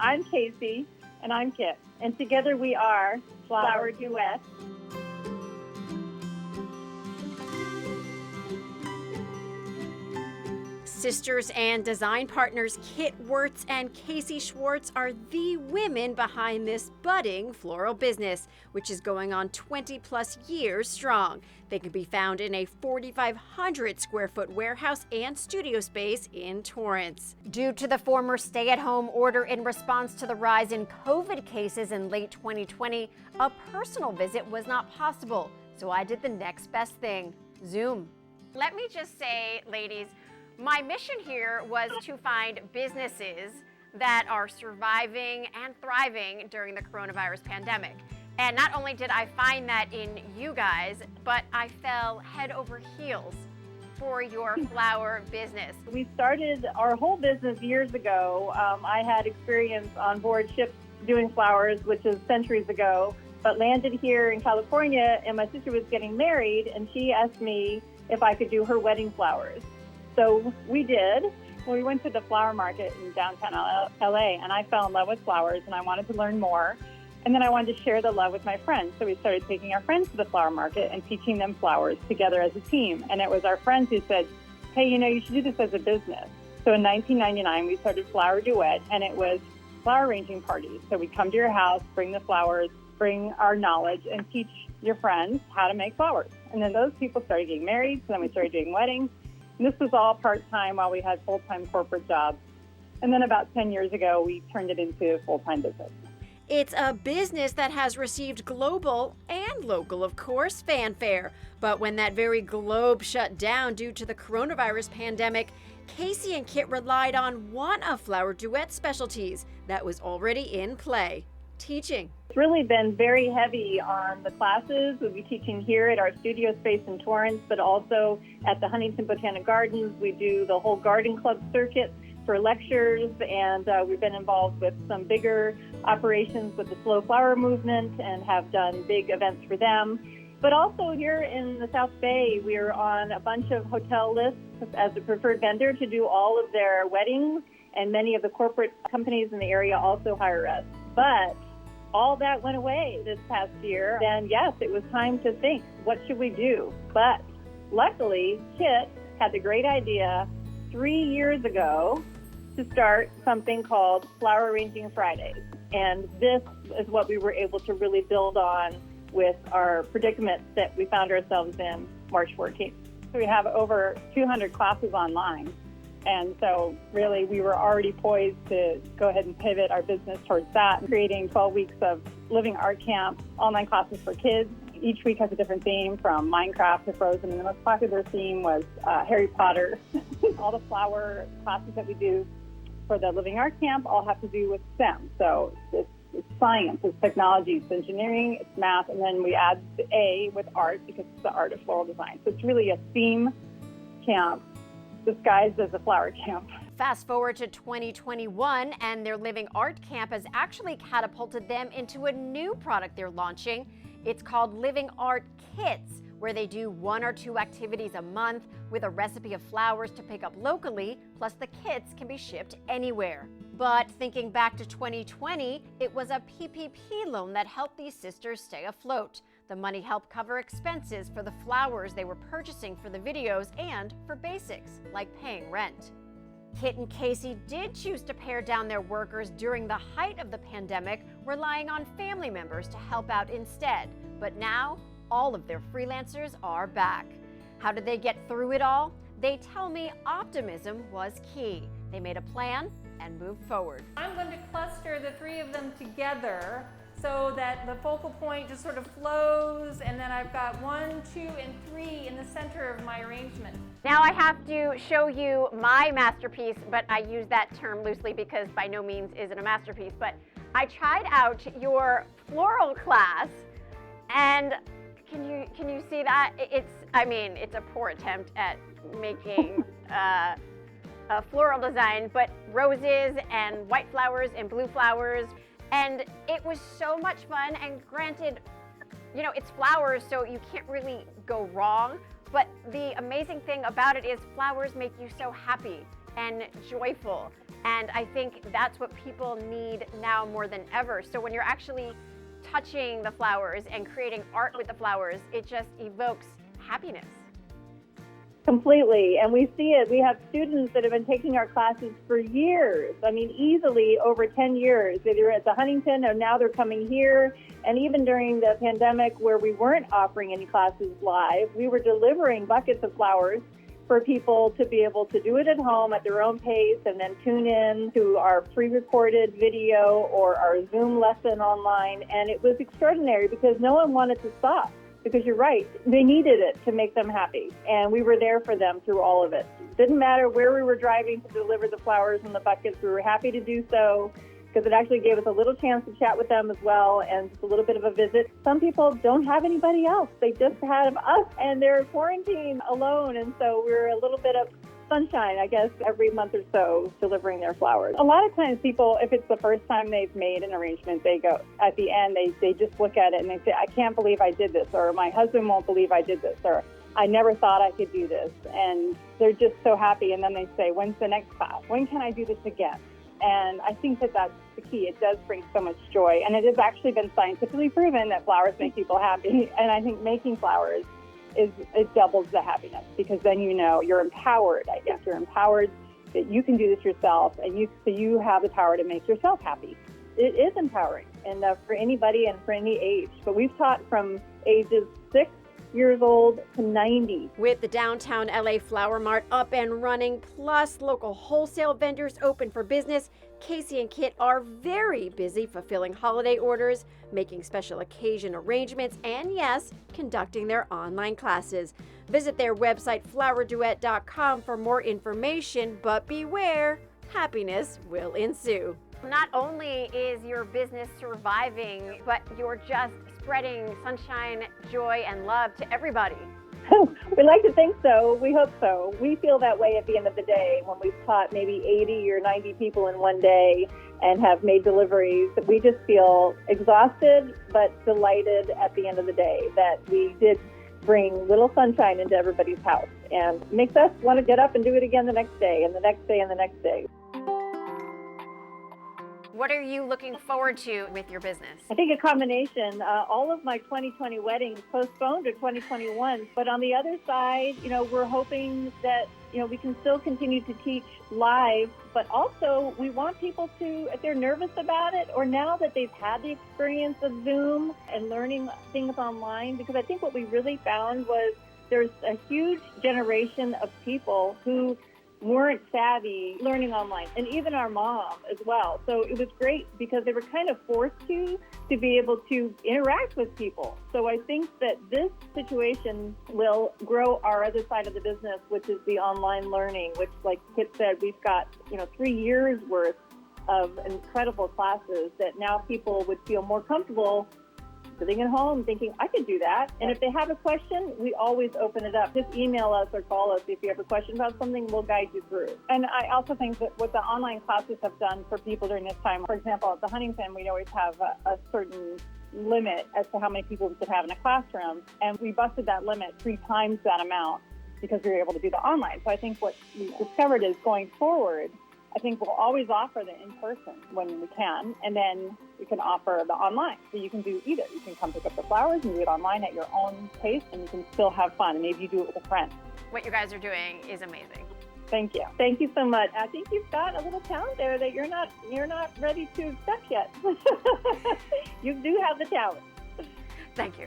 I'm Casey. And I'm Kit. And together we are Flower Duet. Sisters and design partners Kit Wirtz and Casey Schwartz are the women behind this budding floral business, which is going on 20 plus years strong. They can be found in a 4,500 square foot warehouse and studio space in Torrance. Due to the former stay-at-home order in response to the rise in COVID cases in late 2020, a personal visit was not possible. So I did the next best thing, Zoom. Let me just say, ladies, my mission here was to find businesses that are surviving and thriving during the coronavirus pandemic. And not only did I find that in you guys, but I fell head over heels for your flower business. We started our whole business years ago. I had experience on board ships doing flowers, which is centuries ago, but landed here in California, and my sister was getting married, and she asked me if I could do her wedding flowers. So we did. We went to the flower market in downtown LA, and I fell in love with flowers, and I wanted to learn more. And then I wanted to share the love with my friends. So we started taking our friends to the flower market and teaching them flowers together as a team. And it was our friends who said, hey, you should do this as a business. So in 1999, we started Flower Duet, and it was flower arranging parties. So we'd come to your house, bring the flowers, bring our knowledge, and teach your friends how to make flowers. And then those people started getting married, so then we started doing weddings. And this was all part-time while we had full-time corporate jobs. And then about 10 years ago, we turned it into a full-time business. It's a business that has received global and local, of course, fanfare. But when that very globe shut down due to the coronavirus pandemic, Casey and Kit relied on one of Flower Duet's specialties that was already in play, teaching. It's really been very heavy on the classes. We'll be teaching here at our studio space in Torrance, but also at the Huntington Botanic Gardens. We do the whole garden club circuit for lectures, and we've been involved with some bigger operations with the Slow Flower Movement and have done big events for them. But also here in the South Bay, we're on a bunch of hotel lists as a preferred vendor to do all of their weddings, and many of the corporate companies in the area also hire us. But all that went away this past year, and yes, it was time to think, what should we do? But luckily, Kit had the great idea 3 years ago to start something called Flower Arranging Fridays. And this is what we were able to really build on with our predicament that we found ourselves in March 14th. So we have over 200 classes online. And so really we were already poised to go ahead and pivot our business towards that, creating 12 weeks of living art camp, online classes for kids. Each week has a different theme, from Minecraft to Frozen, and the most popular theme was Harry Potter. All the flower classes that we do for the living art camp all have to do with STEM. So it's science, it's technology, it's engineering, it's math, and then we add the A with art because it's the art of floral design. So it's really a theme camp disguised as a flower camp. Fast forward to 2021, and their living art camp has actually catapulted them into a new product they're launching. It's called Living Art Kits, where they do 1 or 2 activities a month with a recipe of flowers to pick up locally, plus the kits can be shipped anywhere. But thinking back to 2020, it was a PPP loan that helped these sisters stay afloat. The money helped cover expenses for the flowers they were purchasing for the videos and for basics, like paying rent. Kit and Casey did choose to pare down their workers during the height of the pandemic, relying on family members to help out instead. But now, all of their freelancers are back. How did they get through it all? They tell me optimism was key. They made a plan and moved forward. I'm going to cluster the 3 of them together so that the focal point just sort of flows, and then I've got 1, 2, and 3 in the center of my arrangement. Now I have to show you my masterpiece, but I use that term loosely because by no means is it a masterpiece. But I tried out your floral class, and can you see that? It's a poor attempt at making a floral design, but roses and white flowers and blue flowers. And it was so much fun, and granted, it's flowers, so you can't really go wrong, but the amazing thing about it is flowers make you so happy and joyful. And I think that's what people need now more than ever. So when you're actually touching the flowers and creating art with the flowers, it just evokes happiness. Completely. And we see it. We have students that have been taking our classes for years. I mean, easily over 10 years. They're at the Huntington, and now they're coming here. And even during the pandemic, where we weren't offering any classes live, we were delivering buckets of flowers for people to be able to do it at home at their own pace and then tune in to our pre-recorded video or our Zoom lesson online. And it was extraordinary because no one wanted to stop. Because you're right, they needed it to make them happy. And we were there for them through all of it. Didn't matter where we were driving to deliver the flowers and the buckets, we were happy to do so because it actually gave us a little chance to chat with them as well and just a little bit of a visit. Some people don't have anybody else. They just have us and they're quarantined alone. And so we're a little bit of sunshine, I guess, every month or so delivering their flowers. A lot of times people, if it's the first time they've made an arrangement, they go, at the end, they just look at it and they say, I can't believe I did this, or my husband won't believe I did this, or I never thought I could do this. And they're just so happy. And then they say, when's the next class? When can I do this again? And I think that that's the key. It does bring so much joy. And it has actually been scientifically proven that flowers make people happy. And I think making flowers it doubles the happiness because then you know you're empowered. I guess you're empowered that you can do this yourself, and you have the power to make yourself happy. It is empowering, and for anybody and for any age. But we've taught from ages 6 years old to 90. With the downtown LA Flower Mart up and running, plus local wholesale vendors open for business, Casey and Kit are very busy fulfilling holiday orders, making special occasion arrangements, and yes, conducting their online classes. Visit their website, flowerduet.com, for more information, but beware, happiness will ensue. Not only is your business surviving, but you're just spreading sunshine, joy, and love to everybody. We'd like to think so. We hope so. We feel that way at the end of the day when we've taught maybe 80 or 90 people in one day and have made deliveries. We just feel exhausted but delighted at the end of the day that we did bring little sunshine into everybody's house, and makes us want to get up and do it again the next day and the next day and the next day. What are you looking forward to with your business? I think a combination. All of my 2020 weddings postponed to 2021. But on the other side, we're hoping that, we can still continue to teach live. But also, we want people to, if they're nervous about it, or now that they've had the experience of Zoom and learning things online, because I think what we really found was there's a huge generation of people who weren't savvy learning online, and even our mom as well. So it was great because they were kind of forced to be able to interact with people. So I think that this situation will grow our other side of the business, which is the online learning, which, like Kit said, we've got 3 years worth of incredible classes that now people would feel more comfortable sitting at home thinking, I could do that. And if they have a question, we always open it up. Just email us or call us. If you have a question about something, we'll guide you through. And I also think that what the online classes have done for people during this time, for example, at the Huntington, we always have a certain limit as to how many people we could have in a classroom. And we busted that limit 3 times that amount because we were able to do the online. So I think what we discovered is going forward, I think we'll always offer the in-person when we can, and then we can offer the online. So you can do either. You can come pick up the flowers and do it online at your own pace, and you can still have fun. And maybe you do it with a friend. What you guys are doing is amazing. Thank you. Thank you so much. I think you've got a little talent there that you're not ready to accept yet. You do have the talent. Thank you.